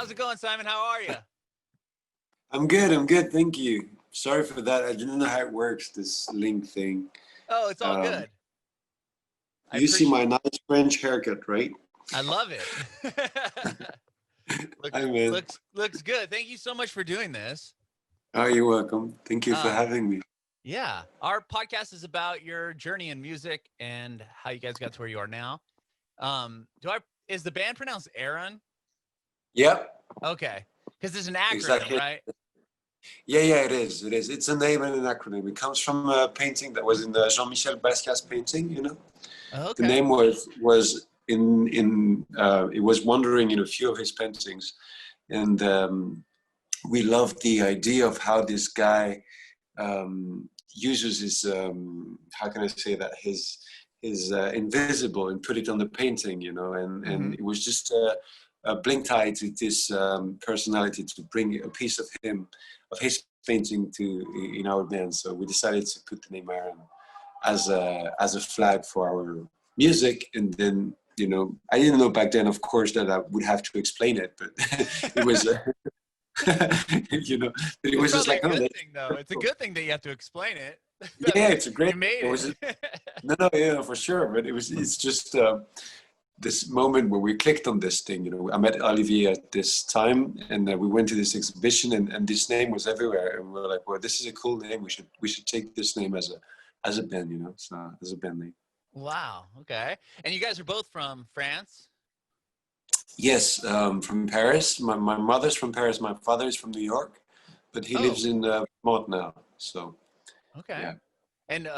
How's it going, Simon? How are you? I'm good. I'm good. Thank you. Sorry for that. I didn't know how it works, this link thing. Oh, it's all good. You see my nice French haircut, right? I love it. Hi, man. Looks good. Thank you so much for doing this. Oh, you're welcome. Thank you for having me. Yeah. Our podcast is about your journey in music and how you guys got to where you are now. Is the band pronounced AaRON? Yep. Okay. Because it's an acronym, exactly. Right? Yeah, it is. It is. It's a name and an acronym. It comes from a painting that was in the Jean-Michel Basquiat's painting, you know? Okay. The name was it was wandering in a few of his paintings. And we loved the idea of how this guy uses his, how can I say that, his invisible and put it on the painting, you know, and it was just a blink eye to this personality to bring a piece of him, of his painting in our band. So we decided to put the name AaRON as a flag for our music. And then, you know, I didn't know back then, of course, that I would have to explain it, but it was, you know, it was just like, a good thing, though. It's a good thing that you have to explain it. Yeah, it's a great. You made it. No, yeah, for sure. But it's just this moment where we clicked on this thing. You know, I met Olivier at this time, and we went to this exhibition, and this name was everywhere. And we were like, well, this is a cool name. We should take this name as a band, you know, so as a band name. Wow. Okay. And you guys are both from France? Yes, from Paris. My mother's from Paris. My father is from New York, but he lives in Vermont now. So. Okay. Yeah. And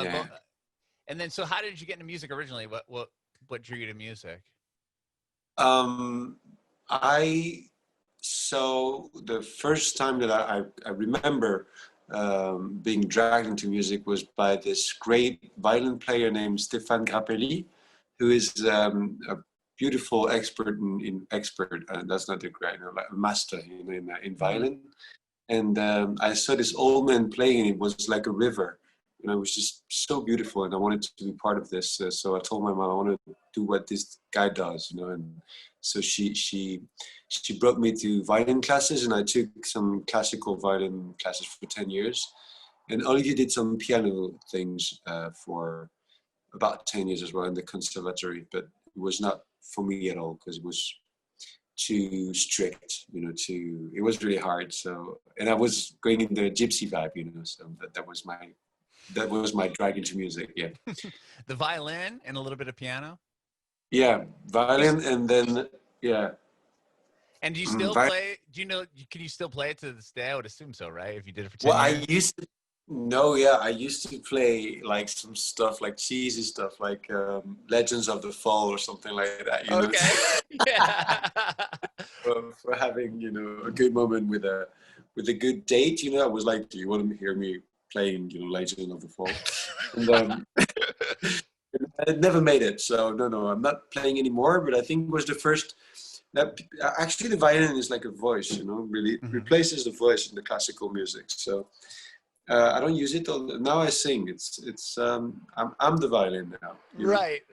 and then, so how did you get into music originally? What drew you to music? So the first time that I remember being dragged into music was by this great violin player named Stéphane Grappelli, who is a beautiful expert that's not the great, you know, like a master, you know, in violin. And I saw this old man playing, and it was like a river. You know, it was just so beautiful, and I wanted to be part of this. So I told my mom I want to do what this guy does, you know. And so she brought me to violin classes, and I took some classical violin classes for 10 years. And Olivier did some piano things for about 10 years as well in the conservatory, but it was not for me at all because it was too strict, you know, it was really hard. So, and I was going in the gypsy vibe, you know, so that was my drag into music. Yeah. The violin and a little bit of piano. Yeah. Violin. And then, yeah. And do you still play? Do you know, can you still play it to this day? I would assume so, right? If you did it for 10 years. I used to play like some stuff, like cheesy stuff, like Legends of the Fall or something like that. You know? Yeah. for having, you know, a good moment with a good date. You know, I was like, do you want to hear me playing, you know, Legend of the Fall? And I never made it. So no, I'm not playing anymore. But I think it was the first. Actually, the violin is like a voice. You know, really replaces the voice in the classical music. So. I don't use it now. I sing. I'm the violin now. Right.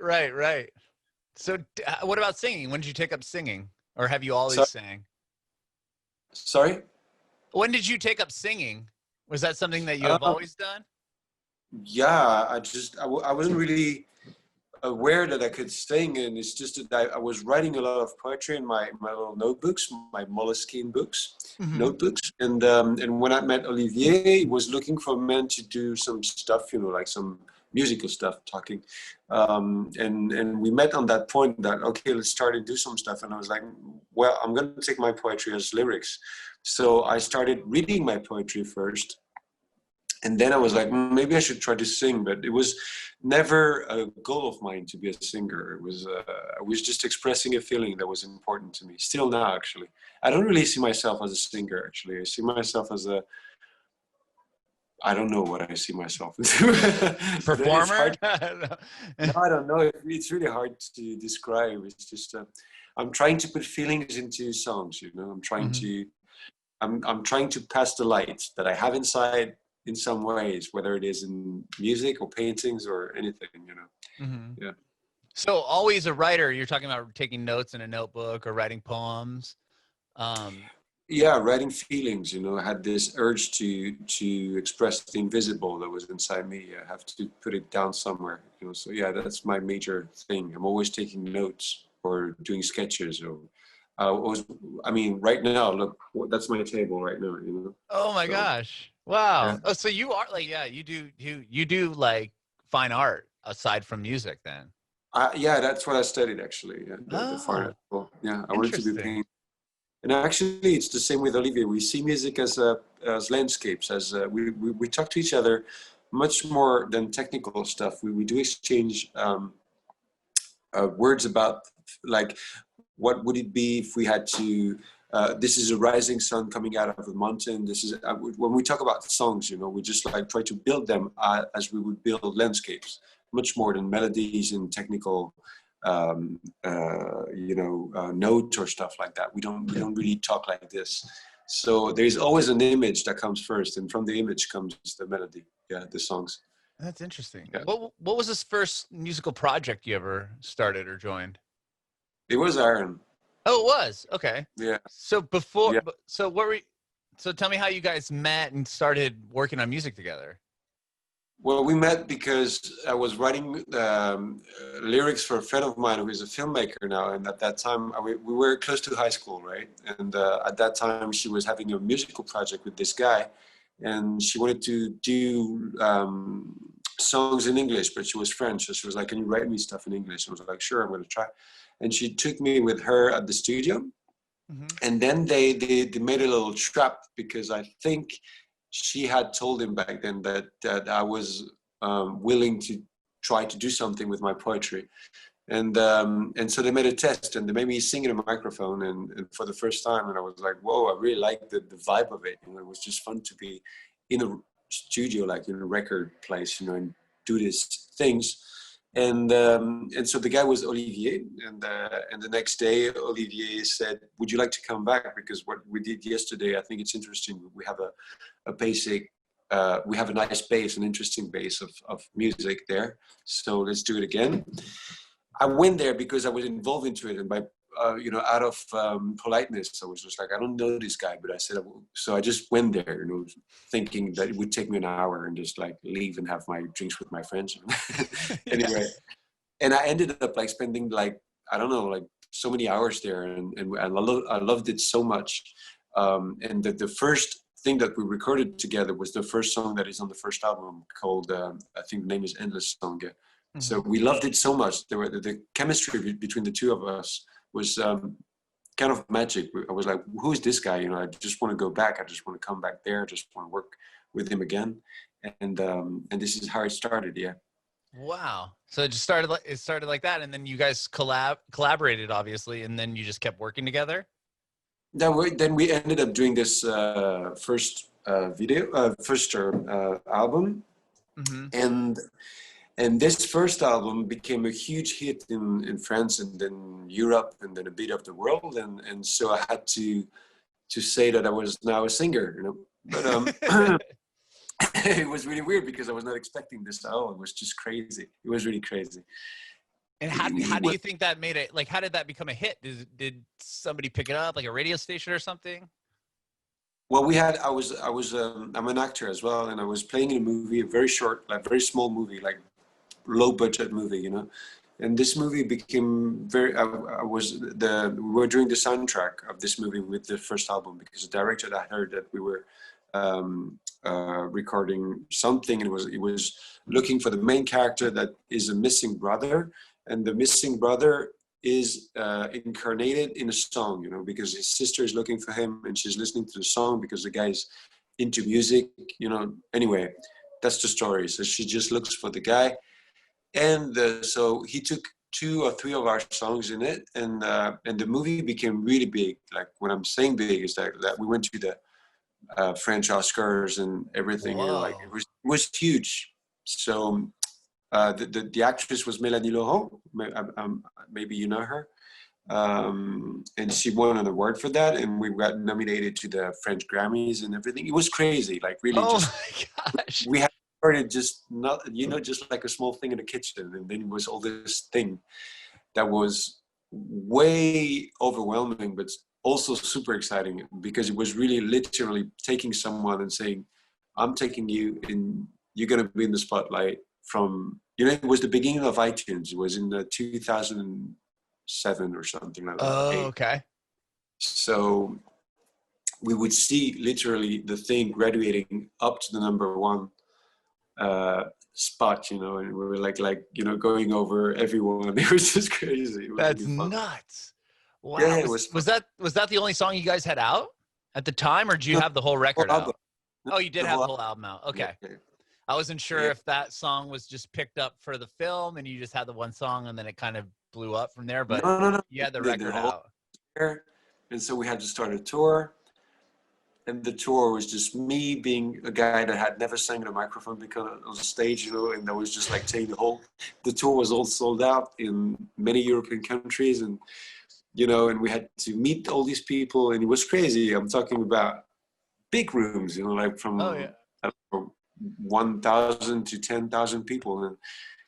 So, what about singing? When did you take up singing, or have you always sang? Sorry. When did you take up singing? Was that something that you have always done? Yeah, I wasn't really aware that I could sing, and it's just that I was writing a lot of poetry in my little notebooks, my Moleskine books, notebooks, and when I met Olivier, he was looking for men to do some stuff, you know, like some musical stuff, talking, and we met on that point that, okay, let's start and do some stuff, and I was like, well, I'm going to take my poetry as lyrics, so I started reading my poetry first. And then I was like, maybe I should try to sing, but it was never a goal of mine to be a singer. I was just expressing a feeling that was important to me. Still now, actually. I don't really see myself as a singer, actually. I see myself as I don't know what I see myself as. Performer? No, I don't know. It's really hard to describe. It's just, I'm trying to put feelings into songs, you know. I'm trying to pass the light that I have inside, in some ways, whether it is in music or paintings or anything, you know. Yeah. So always a writer. You're talking about taking notes in a notebook or writing poems. Um, Yeah, writing feelings, you know, I had this urge to express the invisible that was inside me. I have to put it down somewhere, you know. So yeah, that's my major thing. I'm always taking notes or doing sketches or always, I mean, right now, look, that's my table right now, you know. oh my So gosh. yeah, Wow. Oh, so you are like, yeah, you do like fine art aside from music then. yeah, that's what I studied actually. Yeah, the fine Oh, art. Well, yeah, I wanted to be interesting. painting. And actually, it's the same with Olivier. We see music as landscapes. As we talk to each other much more than technical stuff. We do exchange words about like what would it be if we had to. This is a rising sun coming out of the mountain. This is when we talk about songs. You know, we just like try to build them as we would build landscapes, much more than melodies and technical notes or stuff like that. We don't really talk like this. So there's always an image that comes first, and from the image comes the melody. Yeah, the songs. That's interesting. Yeah, What was this first musical project you ever started or joined? it was AaRON. Oh, it was. Okay. Yeah, So before, yeah. so what were you, so tell me how you guys met and started working on music together. Well, we met because I was writing lyrics for a friend of mine who is a filmmaker now, and at that time we were close to high school, right? And at that time she was having a musical project with this guy, and she wanted to do songs in English, but she was French, so she was like, "Can you write me stuff in English?" I was like, "Sure, I'm going to try." And she took me with her at the studio, Hmm. and then they made a little trap because I think she had told him back then that I was willing to try to do something with my poetry, and so they made a test and they made me sing in a microphone and for the first time, and I was like, whoa, I really liked the vibe of it. You know, it was just fun to be in a studio, like in a record place, you know, and do these things. And so the guy was Olivier, and the next day Olivier said, "Would you like to come back? Because what we did yesterday, I think it's interesting. We have a basic, we have a nice base, an interesting base of music there. So let's do it again." I went there because I was involved into it, and by out of politeness, I was just like, I don't know this guy, but I said, so I just went there, you know, thinking that it would take me an hour and just like leave and have my drinks with my friends. Yeah. Anyway, and I ended up like spending like, I don't know, like so many hours there, and I loved it so much. And the first thing that we recorded together was the first song that is on the first album called, I think the name is Endless Song. Yeah. So Hmm. we loved it so much. There were the chemistry between the two of us was kind of magic. I was like, who is this guy? You know, I just want to go back. I just want to come back there. I just want to work with him again. And this is how it started. Yeah. Wow. So it just started like it started like that, and then you guys collaborated, obviously, and then you just kept working together. Then we ended up doing this first album, Hmm. and this first album became a huge hit in France and then Europe and then a bit of the world, and so I had to say that I was now a singer, you know. But it was really weird because I was not expecting this at all. It was just crazy. It was really crazy. And how It do was, you think that made it? Like, how did that become a hit? Did somebody pick it up, like a radio station or something? well, we had. I'm an actor as well, and I was playing in a movie, a very short, like very small movie, like low budget movie, you know. And this movie became very. We were doing the soundtrack of this movie with the first album because the director had heard that we were recording something, and it was looking for the main character that is a missing brother, and the missing brother is incarnated in a song, you know, because his sister is looking for him and she's listening to the song because the guy's into music, you know. Anyway, that's the story. So she just looks for the guy, and so he took two or three of our songs in it, and the movie became really big. Like when I'm saying big, is that we went to the French Oscars and everything. You know, like Whoa. it was huge. So the actress was Mélanie Laurent. Maybe you know her. And she won an award for that, and we got nominated to the French Grammys and everything. It was crazy, like really Oh just my gosh. we had started just not, you know, just like a small thing in the kitchen, and then it was all this thing that was way overwhelming, but also super exciting because it was really literally taking someone and saying, I'm taking you and you're going to be in the spotlight from, it was the beginning of iTunes. It was in 2007 or something like that. Oh, okay. So we would see literally the thing graduating up to the number one spot, and we were like, going over everyone. It was just crazy. It was That's really fun. nuts. Wow. Yeah, it was fun. Was that the only song you guys had out at the time, or did you have the whole record out? Oh, you did have the whole album out. Okay. Yeah. I wasn't sure if that song was just picked up for the film and you just had the one song and then it kind of blew up from there, but no. You had the record out. And so we had to start a tour. And the tour was just me being a guy that had never sang in a microphone because on stage, and I was just like saying the tour was all sold out in many European countries. And, and we had to meet all these people and it was crazy. I'm talking about big rooms, like from 1,000 to 10,000 people. And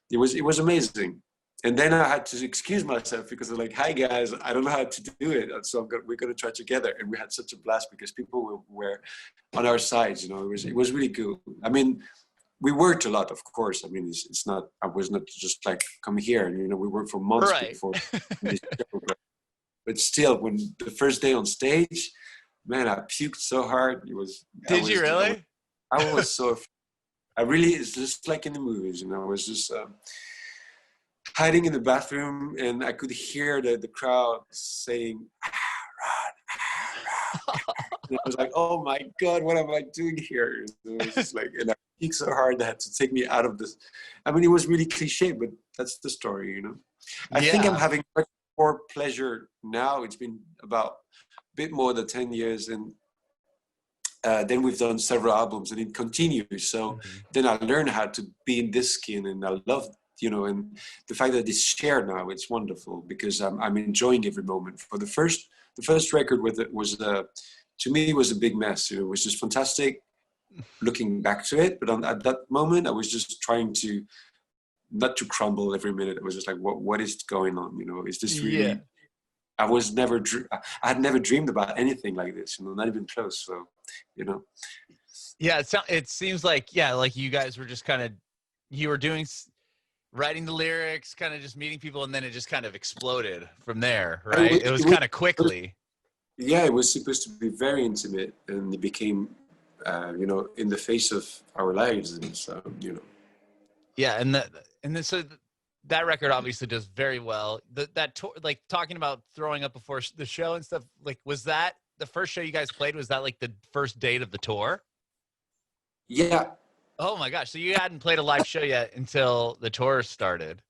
it was amazing. And then I had to excuse myself because I was like, hi guys, I don't know how to do it. So we're going to try together. And we had such a blast because people were on our sides, it was really cool. I mean, we worked a lot, of course. I mean, it's not, I was not just like, come here. And, we worked for months before this show. But still, when the first day on stage, man, I puked so hard. Did you really? I was so, it's just like in the movies, I was just, hiding in the bathroom, and I could hear the crowd saying, AaRON, AaRON. And I was like, oh my God, what am I doing here? And it was just like, and I peaked so hard they had to take me out of this. I mean, it was really cliche, but that's the story, I think I'm having much more pleasure now. It's been about a bit more than 10 years, and then we've done several albums, and it continues. So then I learned how to be in this skin, and I love and the fact that it's shared now, it's wonderful because I'm enjoying every moment. For the first record with it was to me, it was a big mess. It was just fantastic looking back to it. But at that moment, I was just trying to not to crumble every minute. I was just like, what is going on? Is this really? Yeah. I had never dreamed about anything like this. Not even close. So, Yeah, it seems like like you guys were just kind of writing the lyrics, kind of just meeting people, and then it just kind of exploded from there, right? It was kind of quickly. Yeah, it was supposed to be very intimate, and it became, in the face of our lives, and so, Yeah, and then so that record obviously does very well. That tour, like talking about throwing up before the show and stuff, like was that the first show you guys played? Was that like the first date of the tour? Yeah. Oh my gosh! So you hadn't played a live show yet until the tour started?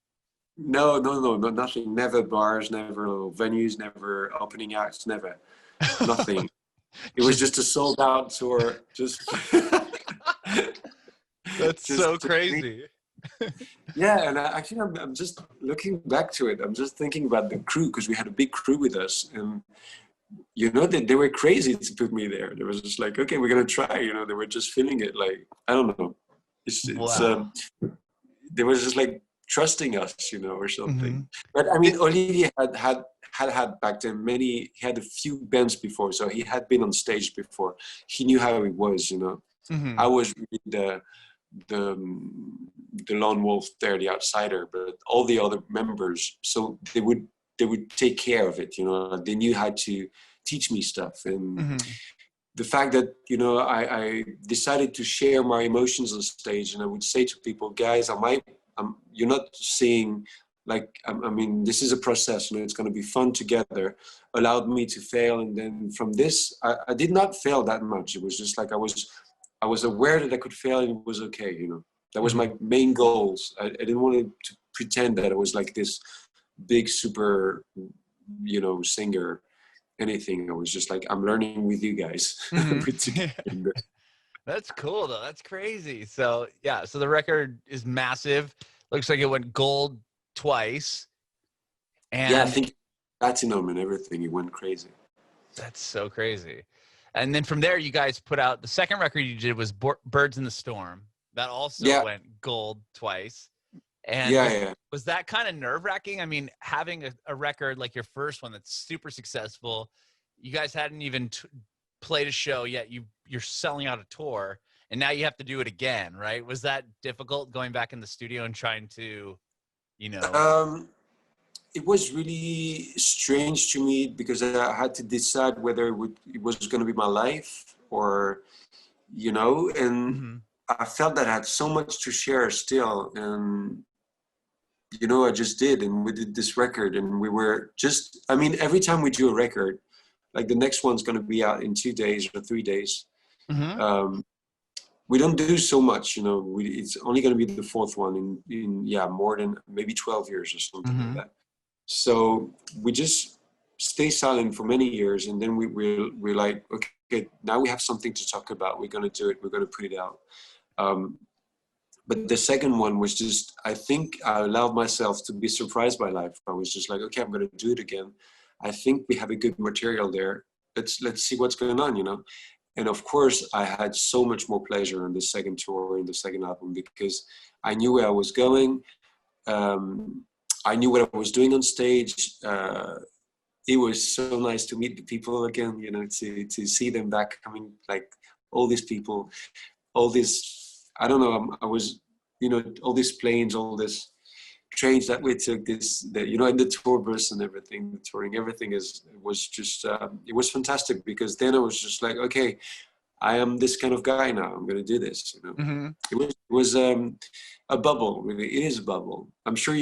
No, nothing. Never bars, never venues, never opening acts, never. Nothing. It was just a sold out tour. That's so crazy. Yeah, and I'm just looking back to it. I'm just thinking about the crew because we had a big crew with us, and they were crazy to put me there. They was just like, okay, we're gonna try. They were just feeling it. Like, I don't know. Wow. They were just like trusting us, or something. But I mean, Olivier had back then he had a few bands before, so he had been on stage before. He knew how it was, I was really the lone wolf there, the outsider, but all the other members, so they would take care of it, they knew how to teach me stuff. And the fact that, I decided to share my emotions on stage, and I would say to people, guys, you're not seeing, like, I mean, this is a process, it's going to be fun together, allowed me to fail. And then from this, I did not fail that much. It was just like, I was aware that I could fail and it was okay, That was my main goals. I didn't want to pretend that I was like this big, super, singer, anything. I was just like, I'm learning with you guys. That's cool though. That's crazy. So yeah, so the record is massive. Looks like it went gold twice. And yeah, I think platinum and everything. It went crazy. That's so crazy. And then from there, you guys put out the second record you did was Birds in the Storm. That also went gold twice. And was that kind of nerve-wracking? I mean, having a record like your first one that's super successful, you guys hadn't even played a show yet. You're selling out a tour, and now you have to do it again, right? Was that difficult going back in the studio and trying to, you know? It was really strange to me because I had to decide whether it was going to be my life or, you know, and I felt that I had so much to share still. And, you know, I just did. And we did this record and we were just, I mean, every time we do a record, like the next one's going to be out in 2 days or 3 days. We don't do so much, you know, it's only going to be the fourth one in more than maybe 12 years or something like that. So we just stay silent for many years, and then we're like, okay, now we have something to talk about. We're going to do it. We're going to put it out. But the second one was just, I think I allowed myself to be surprised by life. I was just like, okay, I'm going to do it again. I think we have a good material there. Let's see what's going on, you know. And of course, I had so much more pleasure on the second tour, in the second album, because I knew where I was going. I knew what I was doing on stage. It was so nice to meet the people again, you know, to see them back coming, like all these people, all this, I don't know, I was, you know, all these planes, all this trains that we took, you know, and the tour bus and everything, the touring, everything was just, it was fantastic because then I was just like, okay, I am this kind of guy now. I'm going to do this, you know. It was a bubble, really. It is a bubble. I'm sure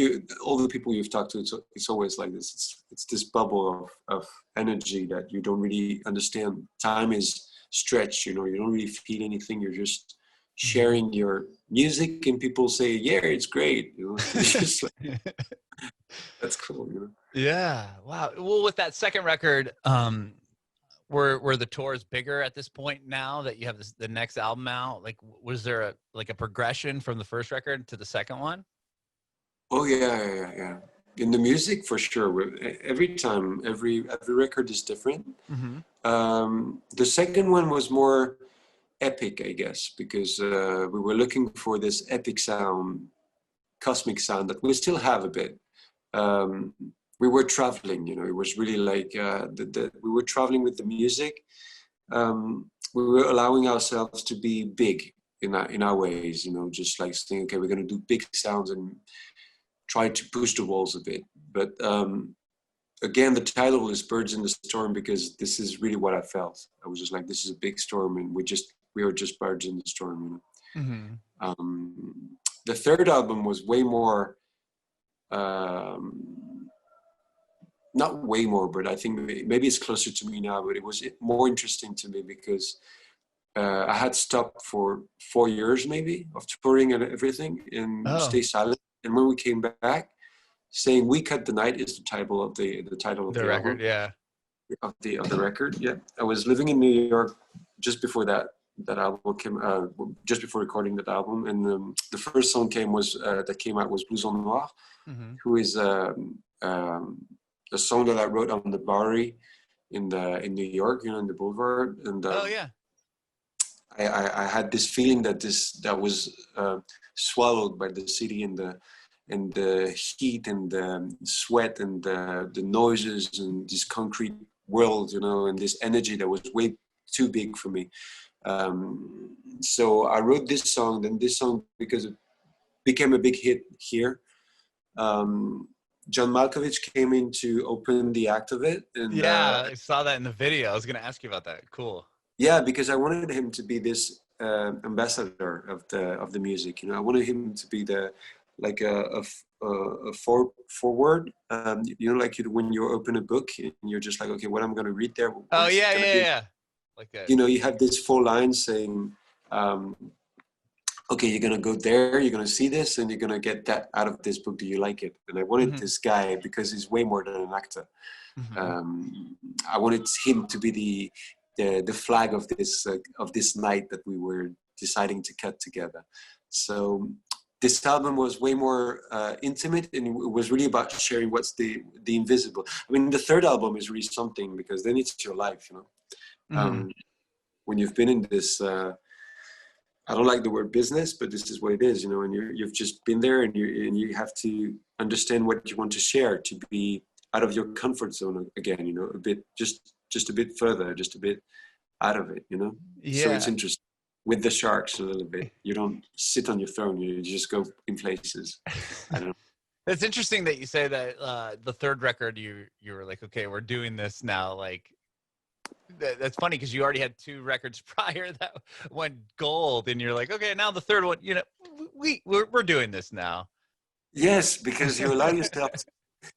all the people you've talked to, it's always like this. It's this bubble of energy that you don't really understand. Time is stretched, you know. You don't really feel anything. You're just sharing your music, and people say, "Yeah, it's great." You know, it's just like, that's cool, you know. Yeah. Wow. Well, with that second record, were the tours bigger at this point now that you have the next album out? Like, was there a progression from the first record to the second one? Oh yeah. In the music, for sure. Every time, every record is different. The second one was more epic, I guess, because we were looking for this epic sound, cosmic sound that we still have a bit. We were traveling, you know, it was really like we were traveling with the music. We were allowing ourselves to be big in our ways, you know, just like saying, okay, we're going to do big sounds and try to push the walls a bit. But again, the title is Birds in the Storm because this is really what I felt. I was just like, this is a big storm and we are just birds in the storm, you know. The third album was way more, not way more, but I think maybe it's closer to me now, but it was more interesting to me because I had stopped for 4 years maybe of touring and everything and stay silent. And when we came back, saying "We Cut the Night" is the title of the record, album, of the record. Yeah, I was living in New York just before that album came, just before recording that album, and the first song that came out was Blouson Noir, who is a song that I wrote on the Bowery in New York, you know, in the Boulevard, and I had this feeling that was swallowed by the city and the heat and the sweat and the noises and this concrete world, you know, and this energy that was way too big for me. So I wrote this song, then this song, because it became a big hit here. John Malkovich came in to open the act of it. And I saw that in the video. I was going to ask you about that. Cool. Yeah, because I wanted him to be this ambassador of the music. You know, I wanted him to be a forward. You know, like when you open a book and you're just like, okay, what I'm going to read there. Oh yeah. Like that. You know, you have this 4 lines saying, okay, you're going to go there, you're going to see this, and you're going to get that out of this book. Do you like it? And I wanted this guy, because he's way more than an actor. I wanted him to be the flag of this night that we were deciding to cut together. So this album was way more intimate, and it was really about sharing what's the invisible. I mean, the third album is really something, because then it's your life, you know. When you've been in this, I don't like the word business, but this is what it is, you know, and you've just been there, and you have to understand what you want to share, to be out of your comfort zone again, you know, a bit, just just a bit further, just a bit out of it, you know? Yeah. So it's interesting. With the sharks a little bit. You don't sit on your throne, you just go in places. I don't know. It's interesting that you say that the third record you were like, okay, we're doing this now. Like that's funny because you already had 2 records prior that went gold, and you're like, okay, now the third one, you know, we're doing this now. Yes, because you allow yourself to,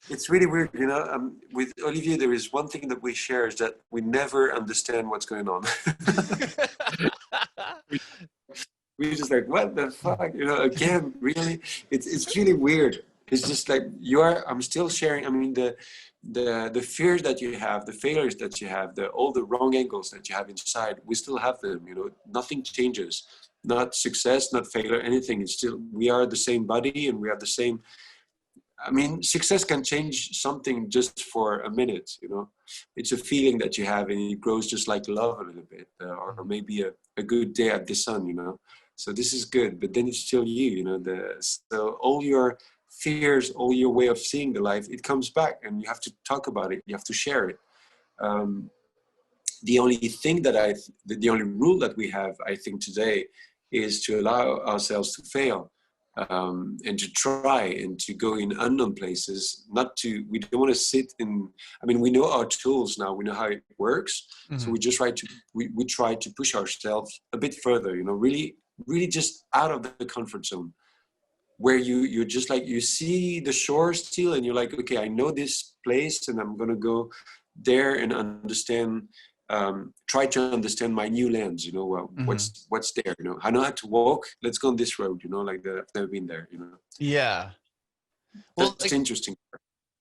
it's really weird, you know. With Olivier, there is one thing that we share is that we never understand what's going on. We're just like, what the fuck, you know? Again, really, it's really weird. It's just like I'm still sharing. I mean, the fears that you have, the failures that you have, all the wrong angles that you have inside, we still have them. You know, nothing changes. Not success, not failure, anything. It's still, we are the same body, and we are the same. I mean, success can change something just for a minute, you know. It's a feeling that you have, and it grows just like love a little bit, or maybe a good day at the sun, you know. So this is good, but then it's still you, you know. So all your fears, all your way of seeing the life, it comes back, and you have to talk about it. You have to share it. The only thing the only rule that we have, I think, today is to allow ourselves to fail. And to try and to go in unknown places, we don't want to sit in, I mean, we know our tools now, we know how it works. So we just we try to push ourselves a bit further, you know, really, really just out of the comfort zone, where you're just like, you see the shore still, and you're like, okay, I know this place, and I'm going to go there and understand, try to understand my new lands, you know, what's there, you know, I know how to walk, let's go on this road, you know, like that. I've never been there, you know. Yeah. Well, that's interesting.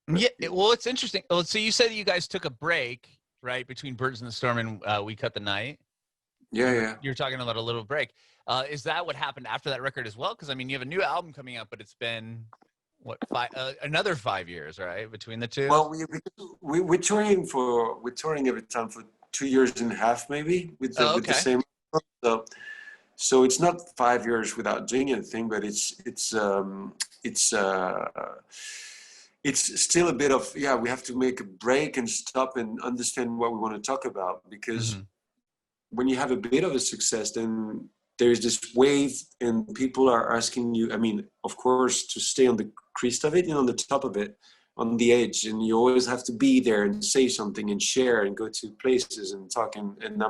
Yeah. Well, it's interesting. Well, so you said you guys took a break, right, between Birds in the Storm and We Cut the Night. Yeah. You're talking about a little break. Is that what happened after that record as well? Because I mean, you have a new album coming out, but it's been what, another 5 years, right, between the two? Well, we're touring every time for 2.5 years, maybe, with the same. So it's not 5 years without doing anything, but it's still a bit of, we have to make a break and stop and understand what we want to talk about, because when you have a bit of a success, then there is this wave, and people are asking you, I mean, of course, to stay on the crest of it, you know, on the top of it, on the edge, and you always have to be there and say something and share and go to places and talk. And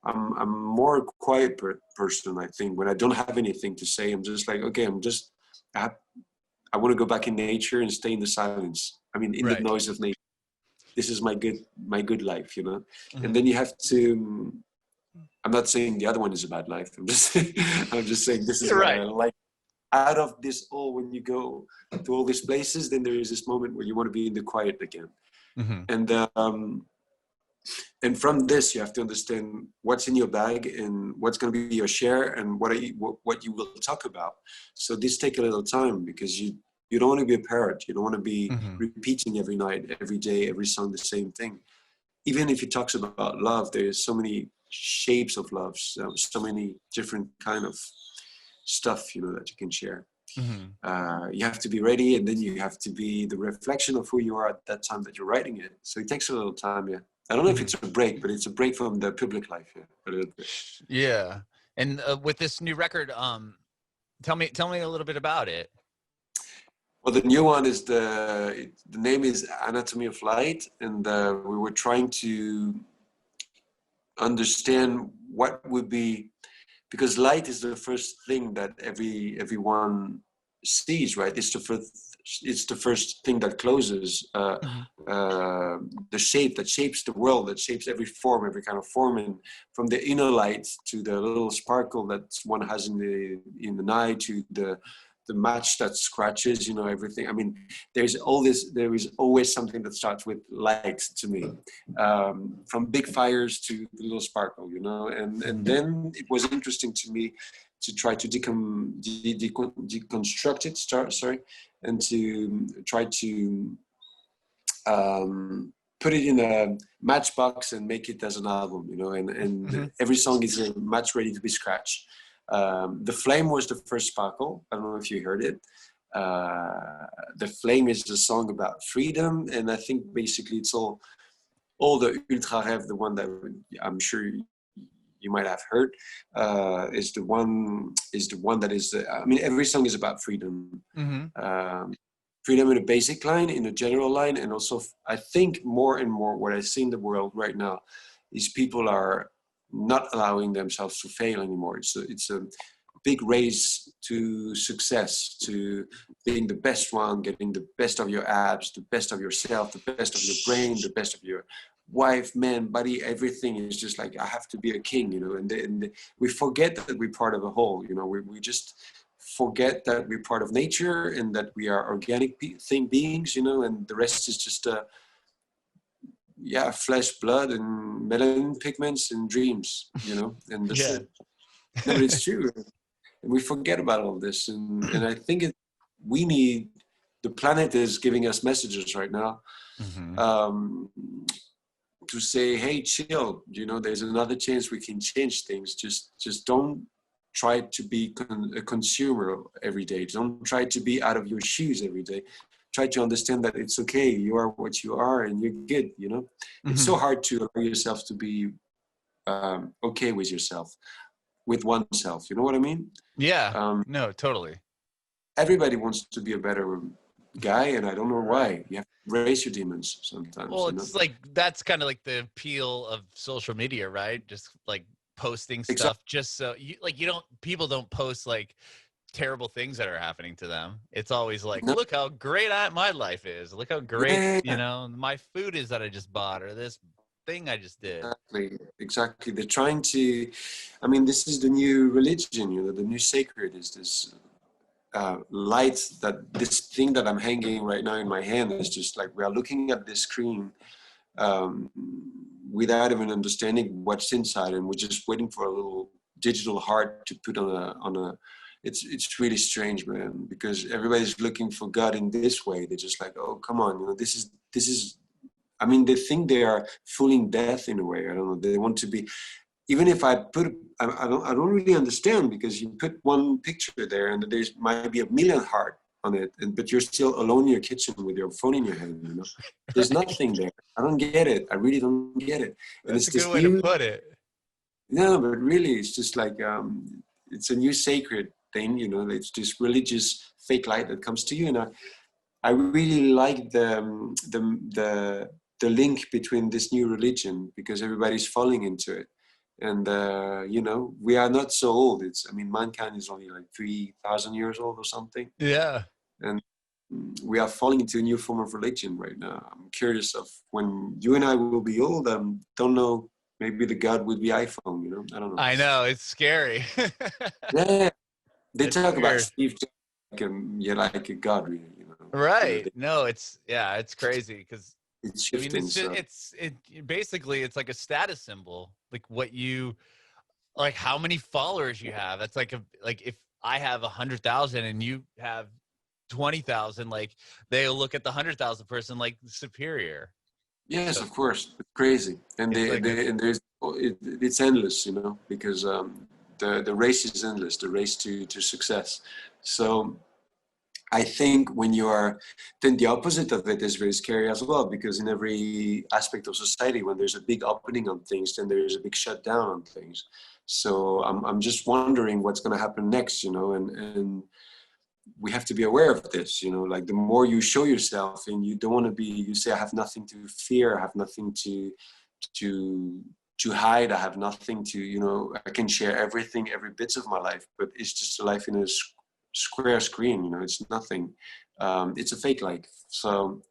I'm more a quiet person, I think. When I don't have anything to say, I'm just like, okay, I want to go back in nature and stay in the silence. I mean, in the noise of nature. This is my good life, you know. And then you have to. I'm not saying the other one is a bad life. I'm just saying this is what I like. Out of this all, when you go to all these places, then there is this moment where you want to be in the quiet again. And from this, you have to understand what's in your bag and what's going to be your share, and what you will talk about. So this takes a little time, because you don't want to be a parrot. You don't want to be repeating every night, every day, every song the same thing. Even if it talks about love, there's so many shapes of love, so many different kind of stuff, you know, that you can share. You have to be ready, and then you have to be the reflection of who you are at that time that you're writing it. So it takes a little time. I don't know if it's a break, but it's a break from the public life. A little bit. Yeah. And with this new record, tell me a little bit about it. Well, the new one is the name is Anatomy of Light, and we were trying to understand what would be, because light is the first thing that everyone sees, right? It's the first thing that closes the shape that shapes the world, that shapes every form, every kind of form, and from the inner light to the little sparkle that one has in the night, to the match that scratches, you know, everything. I mean, there is always something that starts with light to me, from big fires to the little sparkle, you know. And then it was interesting to me to try to deconstruct it, and to try to put it in a matchbox and make it as an album, you know. And every song is a match ready to be scratched. The Flame was the first sparkle. I don't know if you heard it. The Flame is a song about freedom, and I think basically it's all All the ultra rev, the one that I'm sure you might have heard, is the one that is. I mean, every song is about freedom. Freedom in a basic line, in a general line, and also I think more and more what I see in the world right now is people are not allowing themselves to fail anymore. It's a big race to success, to being the best one, getting the best of your abs, the best of yourself, the best of your brain, the best of your wife, man, body, everything is just like, I have to be a king, you know, and we forget that we're part of a whole, you know, we just forget that we're part of nature and that we are organic beings, you know, and the rest is just flesh, blood, and melanin pigments and dreams, you know, and that's it. No, but it's true. And we forget about all this. And I think we need, the planet is giving us messages right now to say, hey, chill, you know, there's another chance we can change things. Just don't try to be a consumer every day. Don't try to be out of your shoes every day. Try to understand that it's okay. You are what you are and you're good, you know. It's so hard to allow yourself to be okay with yourself, with oneself. You know what I mean? Yeah. No, totally. Everybody wants to be a better guy, and I don't know why. You have to raise your demons sometimes. Well, it's like, that's kind of like the appeal of social media, right? Just like posting stuff just so people don't post like terrible things that are happening to them. It's always like, look how great my life is. Look how great, you know, my food is that I just bought, or this thing I just did. Exactly. They're trying to, I mean, this is the new religion, you know, the new sacred is this light, that this thing that I'm hanging right now in my hand is just like, we are looking at this screen without even understanding what's inside, and we're just waiting for a little digital heart to put on a it's really strange, man, because everybody's looking for God in this way. They're just like, oh, come on, you know, this is I mean, they think they are fooling death in a way. I don't know. They want to be, even if I don't really understand, because you put one picture there and there might be a million heart on it, but you're still alone in your kitchen with your phone in your hand, you know. There's nothing there. I don't get it. I really don't get it. And That's a good way to put it. No, but really, it's just like, it's a new sacred thing, you know. It's this religious fake light that comes to you, and I really like the link between this new religion, because everybody's falling into it. And you know, we are not so old. Mankind is only like 3,000 years old or something. Yeah. And we are falling into a new form of religion right now. I'm curious of when you and I will be old. Don't know. Maybe the God would be iPhone. You know, I don't know. I know, it's scary. Yeah, they talk about Steve like a God, really. You know, right? No, it's crazy, because it's shifting. Basically it's like a status symbol, like how many followers you have. That's like if I have 100,000 and you have 20,000, like they'll look at the 100,000 person like superior. Yes, of course, it's crazy, and it's endless, you know, because the race is endless, the race to success. So I think then the opposite of it is very scary as well, because in every aspect of society, when there's a big opening on things, then there's a big shutdown on things. So I'm just wondering what's going to happen next, you know, and we have to be aware of this, you know, like the more you show yourself and you don't want to you say, I have nothing to fear, I have nothing to hide, I have nothing to, you know, I can share everything, every bits of my life, but it's just a life in a square screen, you know, it's nothing. It's a fake life. So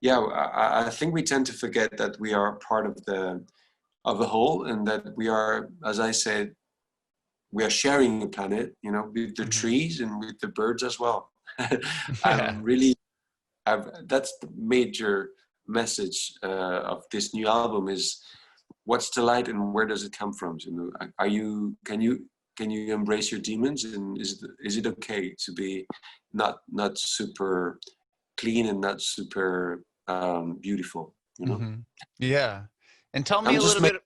yeah, I think we tend to forget that we are part of the whole, and that we are, as I said, we are sharing the planet, you know, with the trees and with the birds as well. That's the major message of this new album is, what's the light and where does it come from? You know, can you embrace your demons, and is it okay to be not super clean and not super beautiful, you know? Yeah. And tell me a little bit.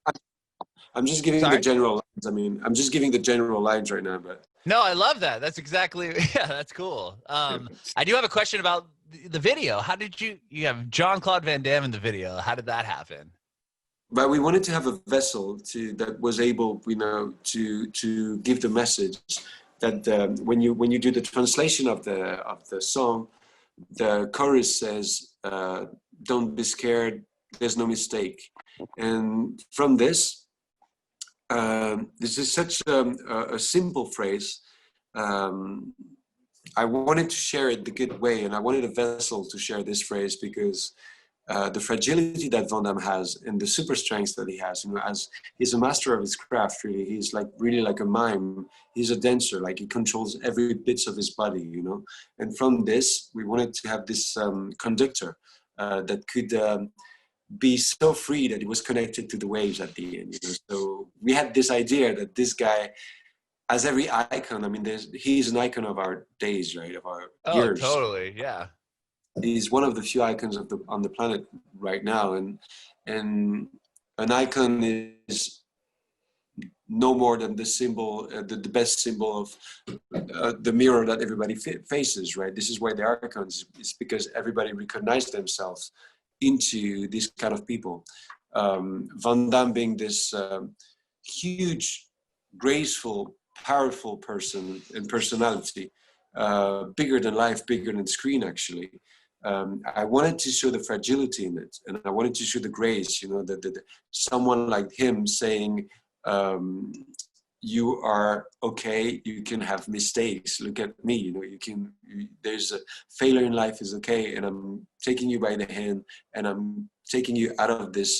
I'm just giving the general lines. I'm just giving the general lines right now, but no, I love that. That's exactly, that's cool. I do have a question about the video. How did you have Jean-Claude Van Damme in the video? How did that happen? but we wanted to have a vessel that was able, to give the message that when you do the translation of the song, the chorus says, "Don't be scared. There's no mistake." And from this, this is such a simple phrase. I wanted to share it the good way, and I wanted a vessel to share this phrase because the fragility that Van Damme has and the super strength that he has, as he's a master of his craft, really. He's really like a mime. He's a dancer, like he controls every bit of his body, And from this, we wanted to have this conductor that could be so free that he was connected to the waves at the end. So we had this idea that this guy, as every icon, he's an icon of our days, right? Of our years. Oh, totally, yeah. He's one of the few icons on the planet right now, and an icon is no more than the symbol, the best symbol of the mirror that everybody faces, right? This is why they're icons. It's because everybody recognizes themselves into these kind of people. Van Damme being this huge, graceful, powerful person and personality, bigger than life, bigger than screen, actually. I wanted to show the fragility in it, and I wanted to show the grace, that someone like him saying, you are okay, you can have mistakes, look at me, there's a failure in life is okay, and I'm taking you by the hand, and I'm taking you out of this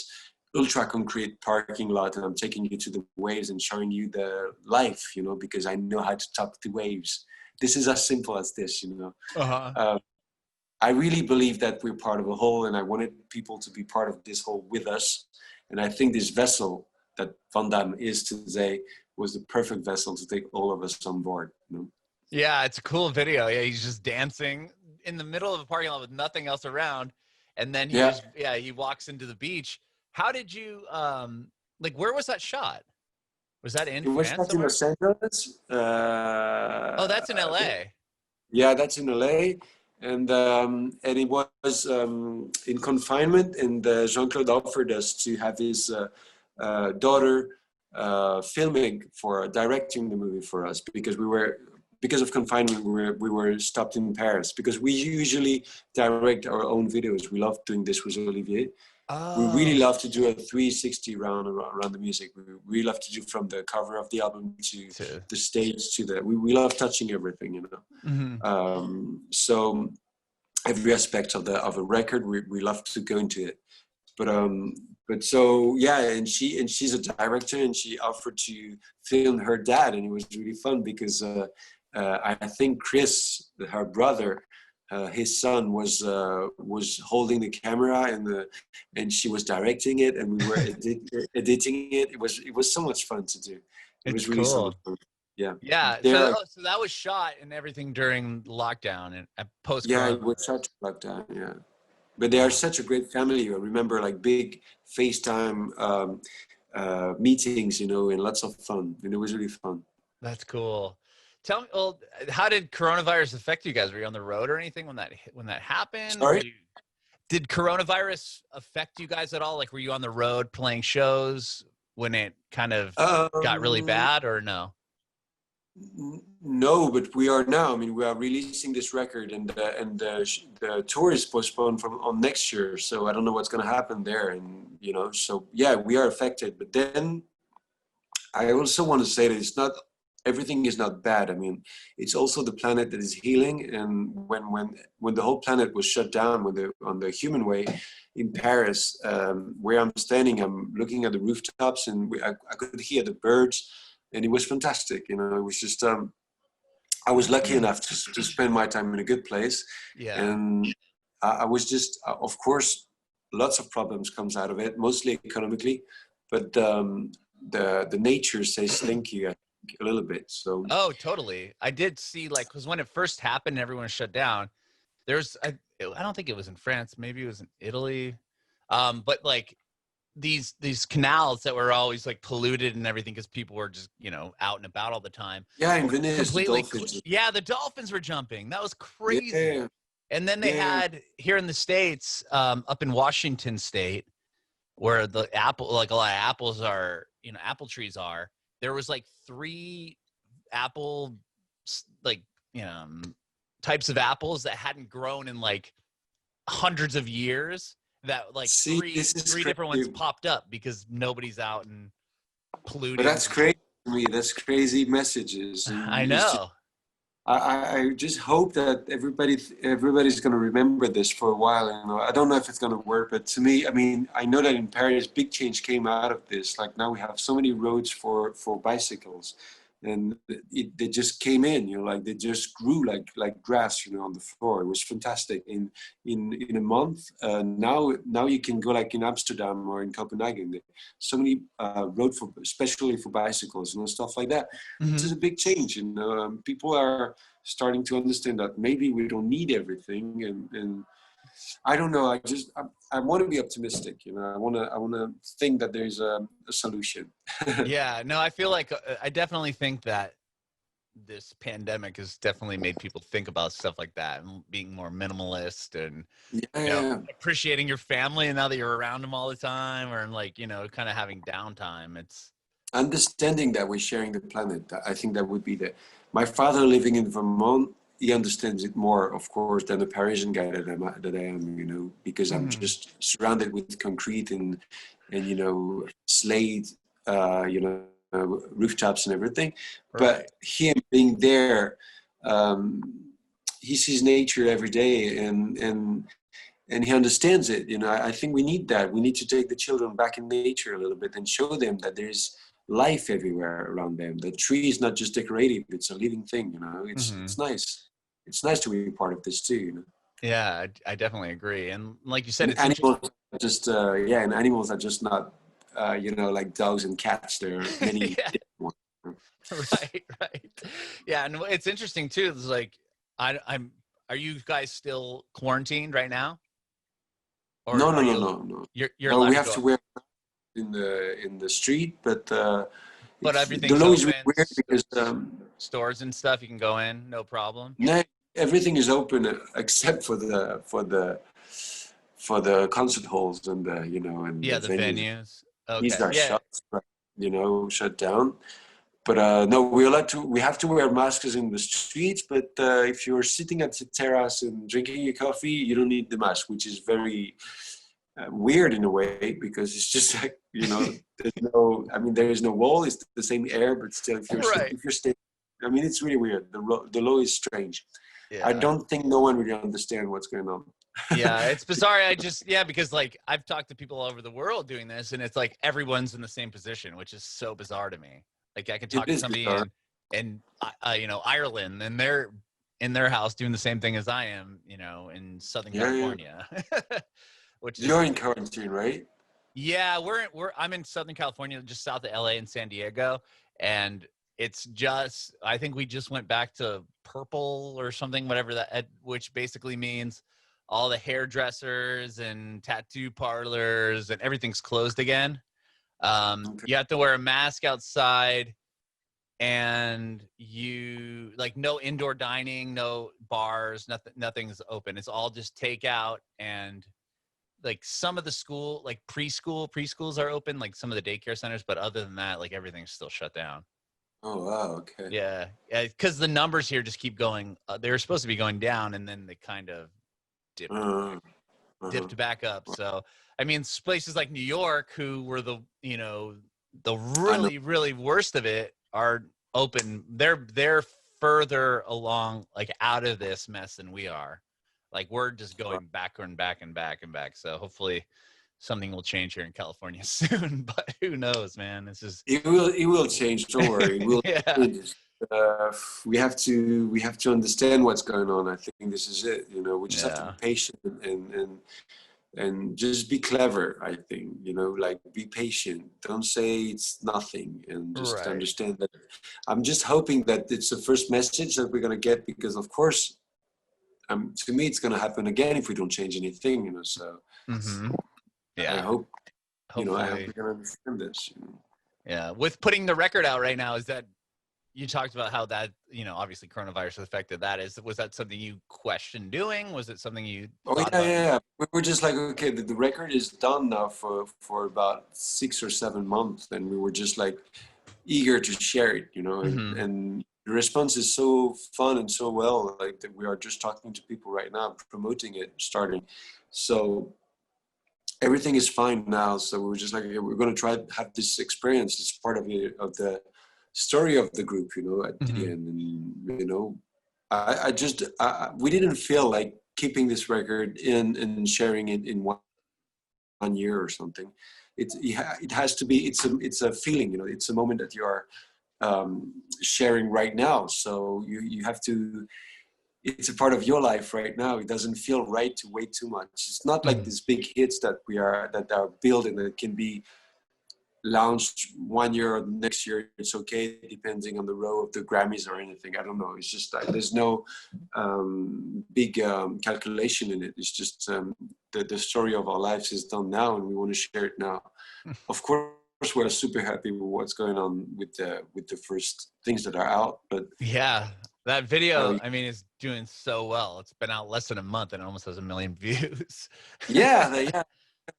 ultra concrete parking lot, and I'm taking you to the waves and showing you the life, because I know how to top the waves. This is as simple as this, I really believe that we're part of a whole, and I wanted people to be part of this whole with us. And I think this vessel that Van Damme is today was the perfect vessel to take all of us on board. Yeah, it's a cool video. Yeah, he's just dancing in the middle of a parking lot with nothing else around, and then he walks into the beach. How did you where was that shot? Was that in France? It was in Los Angeles. Oh, that's in LA. Yeah, that's in LA. And it was in confinement, and Jean-Claude offered us to have his daughter filming for directing the movie for us, because of confinement we were stopped in Paris, because we usually direct our own videos. We love doing this with Olivier. Oh. We really love to do a 360 round around the music. We really love to do from the cover of the album to the stage to we love touching everything, Mm-hmm. So every aspect of a record, we love to go into it. But so yeah, and she's a director, and she offered to film her dad, and it was really fun because I think Chris, her brother, his son was holding the camera, and she was directing it, and we were editing it. It was so much fun to do. It was really cool. So much fun. Yeah. Yeah. So that was shot and everything during lockdown and post. Yeah, it was shot lockdown. Yeah. But they are such a great family. I remember big FaceTime meetings, and lots of fun. And it was really fun. That's cool. Tell me, how did coronavirus affect you guys? Were you on the road or anything when that happened? Sorry? Did coronavirus affect you guys at all? Were you on the road playing shows when it kind of got really bad, or no? No, but we are now. We are releasing this record, and the tour is postponed on next year. So I don't know what's going to happen there, and so yeah, we are affected. But then I also want to say that everything is not bad. It's also the planet that is healing. And when the whole planet was shut down on the human way in Paris, where I'm standing, I'm looking at the rooftops, and I could hear the birds. And it was fantastic, it was just, I was lucky enough to spend my time in a good place. Yeah. And I was just, of course, lots of problems comes out of it, mostly economically, but the nature says thank you, I think, a little bit. So. Oh, totally. I did see, because when it first happened, everyone shut down. I don't think it was in France. Maybe it was in Italy. But these canals that were always polluted and everything because people were just out and about all the time. Yeah, in Venice, the dolphins were jumping. That was crazy. Yeah. And then they had here in the States, up in Washington State, where the apple, like a lot of apples are, you know, apple trees are, there was like 3 apple, like, you know, types of apples that hadn't grown in like hundreds of years, that like See, three this is different ones crazy. popped up because nobody's out and But polluting. that's crazy to me. That's crazy messages, and I it's just, know. I just hope that everybody's going to remember this for a while. You know, I don't know if it's going to work, but to me, I mean, I know that in Paris, big change came out of this. Like now we have so many roads for bicycles, and they just came in. You know, like they just grew like grass. You know, on the floor. It was fantastic. In a month, now you can go like in Amsterdam or in Copenhagen. So many road for especially for bicycles and stuff like that. This is a big change, you know. People are starting to understand that maybe we don't need everything, and I don't know. I want to be optimistic, you know. I want to think that there's a solution. Yeah, no, I feel like I definitely think that this pandemic has definitely made people think about stuff like that and being more minimalist and, you know, Yeah, appreciating your family, and now that you're around them all the time, or like, you know, kind of having downtime. It's understanding that we're sharing the planet. I think that would be the. My father living in Vermont, he understands it more, of course, than the Parisian guy that I am. You know, because I'm just surrounded with concrete and you know, slate, you know, rooftops and everything. right. But him being there, um, he sees nature every day, and he understands it. You know, I think we need that. We need to take the children back in nature a little bit and show them that there's life everywhere around them. The tree is not just decorative; it's a living thing. You know, it's nice. It's nice to be part of this too. You know, Yeah, I definitely agree. And like you said, and it's interesting. animals are just and animals are just not you know, like dogs and cats. There are many Yeah, different ones. right, right. Yeah, and it's interesting too. It's like I'm. Are you guys still quarantined right now, or No, no, are no, you? no, no. You're No, allowed we to have go, to wear in the street, but but the everything's law is really open. weird because Stores and stuff, you can go in, no problem. no, everything is open except for the concert halls and the, you know, and the Yeah, the venues. venues. These Okay. are Yeah. shut, right, you know, shut down. But no, we have to wear masks in the streets. But if you're sitting at the terrace and drinking your coffee, you don't need the mask, which is very weird in a way, because it's just like, you know, there's no, I mean, there is no wall. It's the same air, but still, Right. if you're staying, I mean, it's really weird. The law is strange. I Yeah. don't think no one really understands what's going on. Yeah, it's bizarre. Yeah, because like I've talked to people all over the world doing this, and it's like everyone's in the same position, which is so bizarre to me. Like I could It talk to is somebody bizarre. in you know, Ireland, and they're in their house doing the same thing as I am, you know, in Southern Yeah, yeah. California, which is You're in quarantine, right? yeah, I'm in Southern California, just south of LA and San Diego, and it's just I think we just went back to purple or something, whatever that, which basically means all the hairdressers and tattoo parlors and everything's closed again. Okay. You have to wear a mask outside, and you like no indoor dining, no bars, nothing's open. It's all just takeout, and like some of the school, like preschools are open, like some of the daycare centers, but other than that, like everything's still shut down. Oh, wow. Okay. Yeah, because the numbers here just keep going. They were supposed to be going down, and then they kind of dipped Uh, uh-huh. dipped back up. So I mean, places like New York, who were the, you know, the I know. really worst of it, are open. They're further along, like out of this mess than we are. Like we're just going back and back and back and back. So hopefully something will change here in California soon. But who knows, man? This is It will change. Don't worry. It will yeah, change. We have to understand what's going on. I think this is it. You know, we just have to be yeah, patient and just be clever. I think, you know, like be patient. Don't say it's nothing, and just right. understand that. I'm just hoping that it's the first message that we're gonna get, because of course, to me, it's gonna happen again if we don't change anything. You know, so Mm-hmm. I Yeah, hope, you know, I hope hopefully. we can understand this. You know. Yeah, with putting the record out right now, is that you talked about how that, obviously coronavirus affected that. Was that something you questioned doing? Was it something you thought about? Yeah. We were just like, okay, the record is done now for about 6 or 7 months, and we were just like eager to share it, and the response is so fun and so well, like that we are just talking to people right now, promoting it, starting. So everything is fine now. So we were just like, okay, we're going to try to have this experience. It's part of the story of the group, at the end. And, we didn't feel like keeping this record and sharing it in one year or something. It has to be, it's a feeling, it's a moment that you are sharing right now. So you have to, it's a part of your life right now. It doesn't feel right to wait too much. It's not like these big hits that are building, that can be launched 1 year or next year. It's okay, depending on the row of the Grammys or anything. I don't know. It's just like there's no big calculation in it. It's just the story of our lives is done now, and we want to share it now. Of course, we're super happy with what's going on with the first things that are out. But yeah, that video, is doing so well. It's been out less than a month and it almost has 1 million views. Yeah.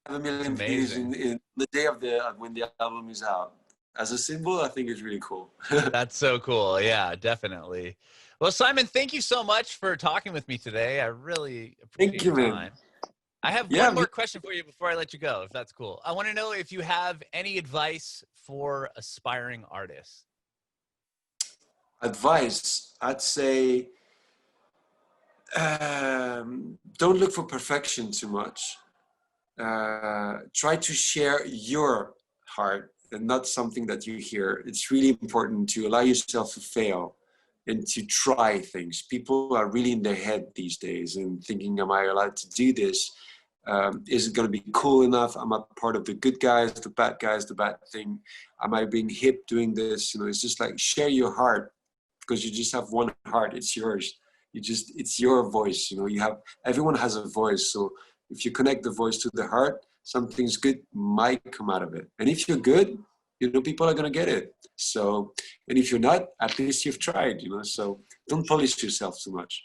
1 million views in the day of when the album is out. As a symbol, I think it's really cool. That's so cool. Yeah, definitely. Well, Simon, thank you so much for talking with me today. I really appreciate your time. Man. I have one more question for you before I let you go, if that's cool. I want to know if you have any advice for aspiring artists. Advice, I'd say, don't look for perfection too much. Try to share your heart and not something that you hear. It's really important to allow yourself to fail and to try things. People are really in their head these days and thinking, am I allowed to do this? Is it going to be cool enough? Am I part of the good guys, the bad thing? Am I being hip doing this? It's just like, share your heart, because you just have one heart. It's yours. It's your voice. Everyone has a voice. So if you connect the voice to the heart, something's good might come out of it. And if you're good, people are going to get it. So, and if you're not, at least you've tried, so don't polish yourself too much.